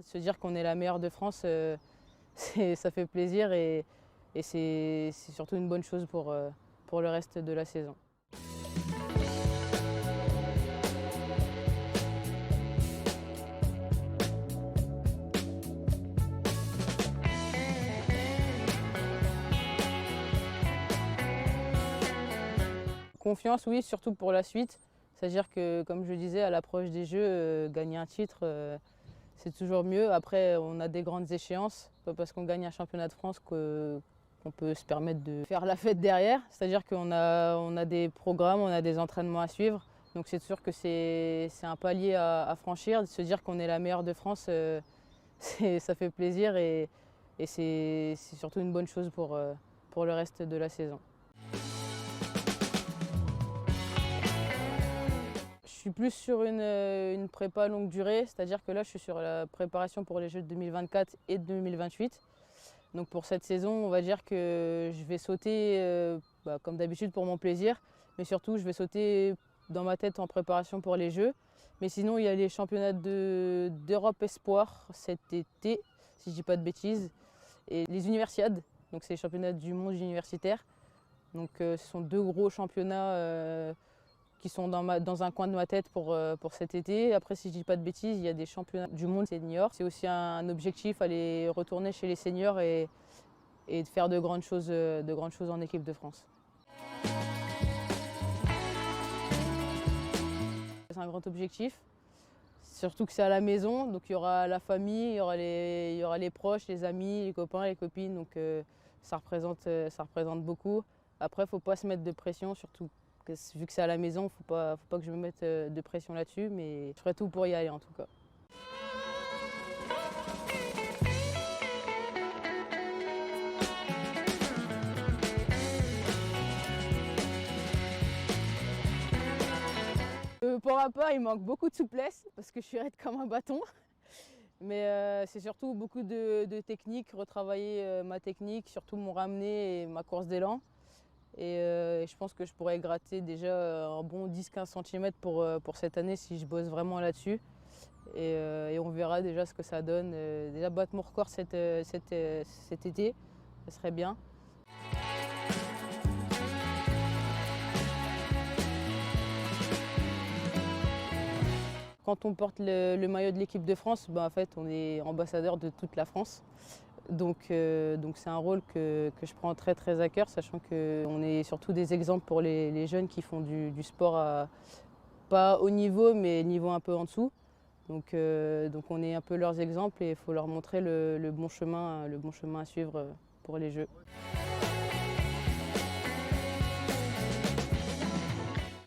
Se dire qu'on est la meilleure de France, ça fait plaisir et c'est surtout une bonne chose pour le reste de la saison. Confiance, oui, surtout pour la suite. C'est-à-dire que, comme je disais, à l'approche des Jeux, gagner un titre, c'est toujours mieux. Après, on a des grandes échéances, pas parce qu'on gagne un championnat de France qu'on peut se permettre de faire la fête derrière. C'est-à-dire qu'on a des programmes, on a des entraînements à suivre. Donc c'est sûr que c'est un palier à franchir. De se dire qu'on est la meilleure de France, ça fait plaisir et c'est surtout une bonne chose pour le reste de la saison. Je suis plus sur une prépa longue durée, c'est-à-dire que là je suis sur la préparation pour les Jeux de 2024 et de 2028. Donc pour cette saison, on va dire que je vais sauter comme d'habitude pour mon plaisir, mais surtout je vais sauter dans ma tête en préparation pour les Jeux. Mais sinon il y a les championnats d'Europe Espoir cet été, si je ne dis pas de bêtises, et les Universiades, donc c'est les championnats du monde universitaire. Donc ce sont deux gros championnats qui sont dans un coin de ma tête pour cet été. Après, si je ne dis pas de bêtises, il y a des championnats du monde senior. C'est aussi un objectif, aller retourner chez les seniors et de faire de grandes choses en équipe de France. C'est un grand objectif, surtout que c'est à la maison, donc il y aura la famille, il y aura les proches, les amis, les copains, les copines, donc ça représente beaucoup. Après, il ne faut pas se mettre de pression, surtout vu que c'est à la maison, faut pas que je me mette de pression là-dessus, mais je ferai tout pour y aller en tout cas. Pour ma part, il manque beaucoup de souplesse parce que je suis raide comme un bâton. Mais c'est surtout beaucoup de technique, retravailler ma technique, surtout mon ramené et ma course d'élan. Et je pense que je pourrais gratter déjà un bon 10-15 cm pour cette année si je bosse vraiment là-dessus. Et on verra déjà ce que ça donne. Déjà battre mon record cet été, ça serait bien. Quand on porte le maillot de l'équipe de France, en fait, on est ambassadeur de toute la France. Donc c'est un rôle que je prends très très à cœur, sachant qu'on est surtout des exemples pour les jeunes qui font du sport pas haut niveau, mais niveau un peu en dessous. Donc on est un peu leurs exemples et il faut leur montrer le bon chemin à suivre pour les Jeux.